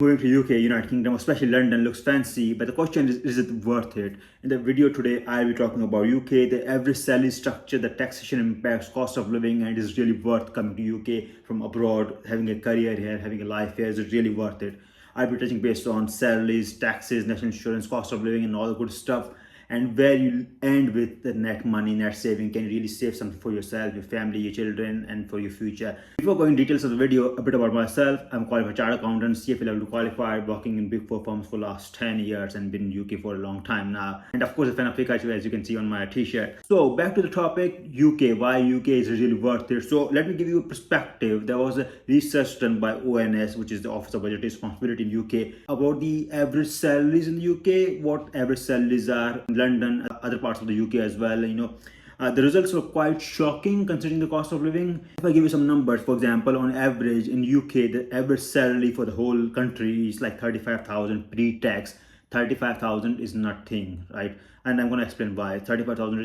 Moving to UK, United Kingdom, especially London, looks fancy, but the question is it worth it? In the video today, I'll be talking about UK, the average salary structure, the taxation impacts, cost of living, and is it really worth coming to UK from abroad, having a career here, having a life here? Is it really worth it? I'll be touching based on salaries, taxes, national insurance, cost of living, and all the good stuff, and where you end with the net money, net saving. Can you really save something for yourself, your family, your children, and for your future? Before going details of the video, a bit about myself. I'm qualified chartered accountant, CFA level 2 qualified, working in big four firms for last 10 years and been in UK for a long time now. And of course, a fan of Pikachu, as you can see on my t-shirt. So back to the topic, UK, why UK is really worth it. So let me give you a perspective. There was a research done by ONS, which is the Office of Budgetary Responsibility in UK, about the average salaries in the UK, what average salaries are in London, other parts of the UK as well. The results were quite shocking considering the cost of living. If I give you some numbers, for example, on average in UK, the average salary for the whole country is like 35,000 pre-tax. 35,000 is nothing, right? And I'm going to explain why. 35,000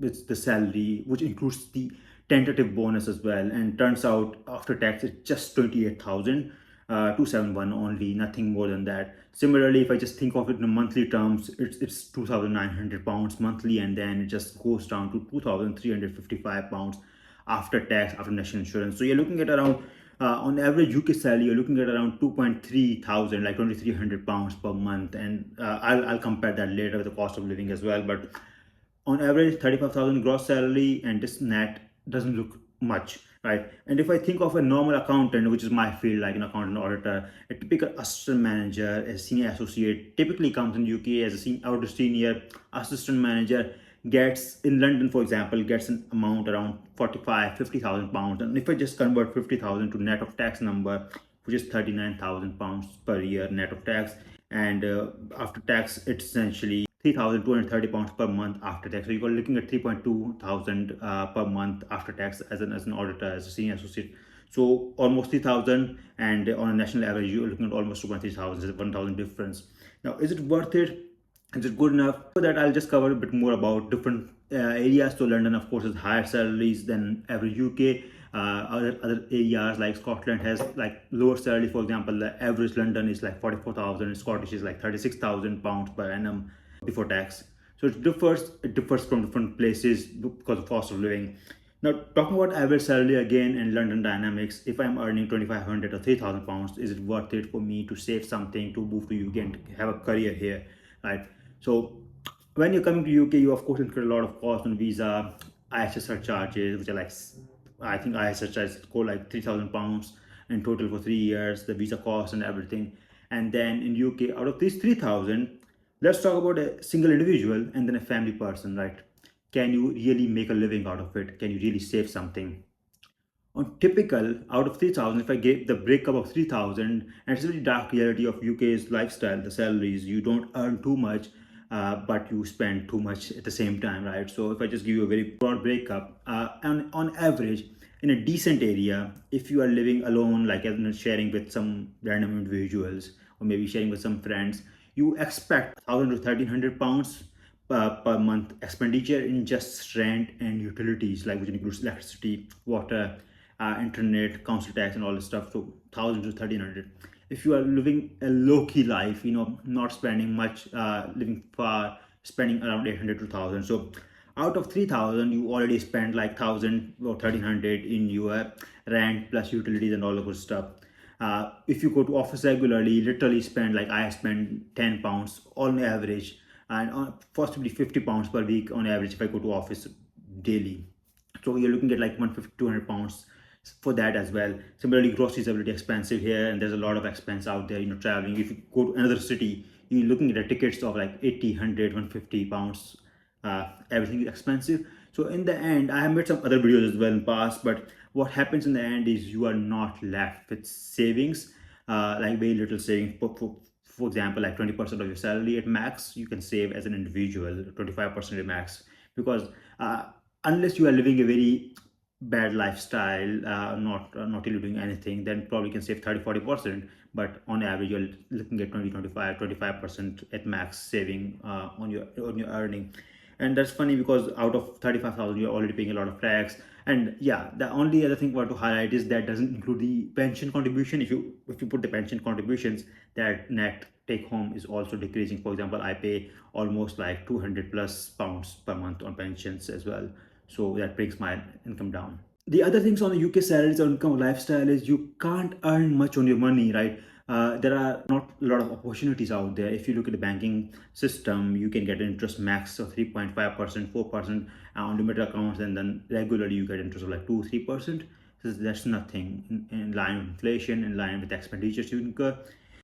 is the salary, which includes the tentative bonus as well. And turns out after tax, it's just 28,000. 271 only, nothing more than that. Similarly, if I just think of it in monthly terms, it's 2,900 pounds monthly, and then it just goes down to 2,355 pounds after tax, after national insurance. So you're looking at around on average UK salary, you're looking at around 2.3 thousand, like 2,300 pounds per month. And I'll compare that later with the cost of living as well. But on average, 35,000 gross salary, and this net doesn't look much, right? And if I think of a normal accountant, which is my field, like an accountant auditor, a typical assistant manager, a senior associate, typically comes in UK as a senior assistant manager, gets in London, for example, gets an amount around 45, 50,000 pounds. And if I just convert 50,000 to net of tax number, which is 39,000 pounds per year net of tax, and after tax, it's essentially 3,230 pounds per month after tax. So you're looking at 3.2 thousand per month after tax as an auditor, as a senior associate. So almost 3,000, and on a national average, you're looking at almost 2.3 thousand. There's a 1,000 difference. Now, is it worth it? Is it good enough? For that, I'll just cover a bit more about different areas. So London, of course, has higher salaries than every UK. Other areas like Scotland has like lower salary. For example, the average London is like 44,000. Scottish is like 36,000 pounds per annum before tax. So it differs from different places because of cost of living. Now, talking about average salary again and London dynamics, if I'm earning 2,500 or 3,000 pounds, is it worth it for me to save something to move to UK and have a career here, right? So when you're coming to UK, you of course incur a lot of costs on visa, ISSR charges, which are like, I think ISSR charges go like 3,000 pounds in total for 3 years, the visa cost and everything. And then in UK, out of these 3,000, let's talk about a single individual and then a family person, right? Can you really make a living out of it? Can you really save something? On typical, out of 3,000, if I gave the breakup of 3,000, and it's a very dark reality of UK's lifestyle, the salaries, you don't earn too much, but you spend too much at the same time, right? So if I just give you a very broad breakup, on average, in a decent area, if you are living alone, like sharing with some random individuals, or maybe sharing with some friends, you expect 1,000 to 1,300 pounds per month expenditure in just rent and utilities, like which includes electricity, water, internet, council tax, and all this stuff. So 1,000 to 1,300. If you are living a low-key life, not spending much, living far, spending around 800 to 1,000. So out of 3,000, you already spend like 1,000 or 1,300 in your rent plus utilities and all the good stuff. If you go to office regularly, literally spend, like I spend 10 pounds on average, and possibly 50 pounds per week on average if I go to office daily. So you're looking at like 150, 200 pounds for that as well. Similarly, groceries are really expensive here, and there's a lot of expense out there, traveling. If you go to another city, you're looking at the tickets of like 80, 100, 150 pounds. Everything is expensive. So in the end, I have made some other videos as well in the past, but what happens in the end is you are not left with savings, like very little savings. For example, like 20% of your salary at max, you can save as an individual, 25% at max, because unless you are living a very bad lifestyle, not really doing anything, then probably can save 30-40%. But on average, you're looking at 25% at max saving on your earning. And that's funny because out of 35,000, you're already paying a lot of tax. And yeah, the only other thing I want to highlight is that doesn't include the pension contribution. If you put the pension contributions, that net take home is also decreasing. For example, I pay almost like 200 plus pounds per month on pensions as well, so that brings my income down. The other things on the UK salaries or income lifestyle is you can't earn much on your money, right? There are not a lot of opportunities out there. If you look at the banking system, you can get interest max of 3.5%, 4% on limited accounts, and then regularly you get interest of like 2-3%. So that's nothing in line with inflation, in line with expenditures you incur.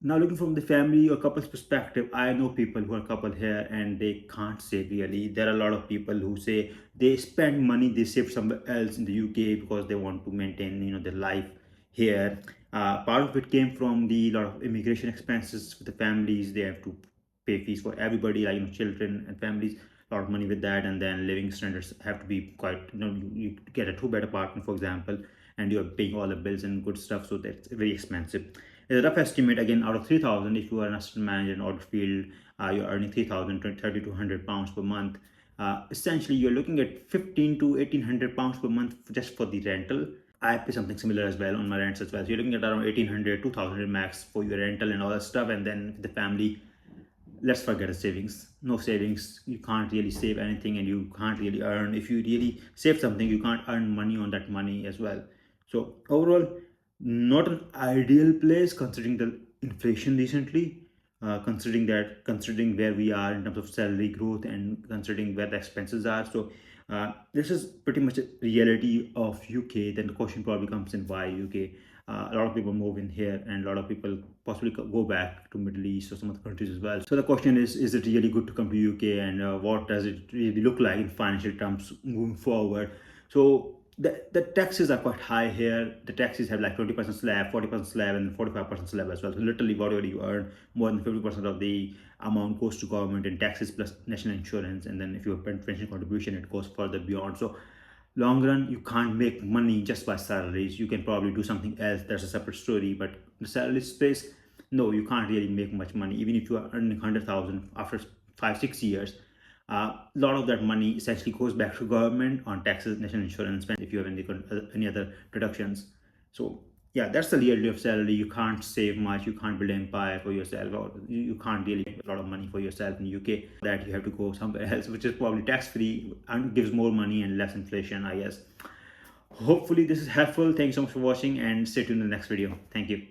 Now, looking from the family or couple's perspective, I know people who are couple here and they can't save really. There are a lot of people who say they spend money, they save somewhere else in the UK because they want to maintain, their life here. Part of it came from the lot of immigration expenses for the families. They have to pay fees for everybody, like children and families. A lot of money with that, and then living standards have to be quite. You get a two-bed apartment, for example, and you're paying all the bills and good stuff, so that's very expensive. As a rough estimate, again, out of 3,000, if you are an assistant manager in audit field, you're earning 3,000 to 3,200 pounds per month. Essentially, you're looking at 15 to 1,800 pounds per month just for the rental. I pay something similar as well on my rents as well. So you're looking at around 1,800, 2,000 max for your rental and all that stuff. And then the family, let's forget the savings. No savings. You can't really save anything, and you can't really earn. If you really save something, you can't earn money on that money as well. So overall, not an ideal place considering the inflation recently. Considering where we are in terms of salary growth and considering where the expenses are. So this is pretty much a reality of UK. Then the question probably comes in, why UK? A lot of people move in here, and a lot of people possibly go back to Middle East or some other countries as well. So the question is it really good to come to UK, and what does it really look like in financial terms moving forward? So the taxes are quite high here. The taxes have like 20% slab, 40% slab, and 45% slab as well. So literally whatever you earn, more than 50% of the amount goes to government in taxes plus national insurance. And then if you have pension contribution, it goes further beyond. So long run, you can't make money just by salaries. You can probably do something else, that's a separate story. But the salary space, no, you can't really make much money. Even if you are earning 100,000 after 5-6 years, a lot of that money essentially goes back to government on taxes, national insurance, if you have any other deductions. So yeah, that's the reality of salary. You can't save much, you can't build an empire for yourself, or you can't really make a lot of money for yourself in UK. That you have to go somewhere else, which is probably tax free and gives more money and less inflation, I guess. Hopefully this is helpful. Thank you so much for watching, and stay tuned in the next video. Thank you.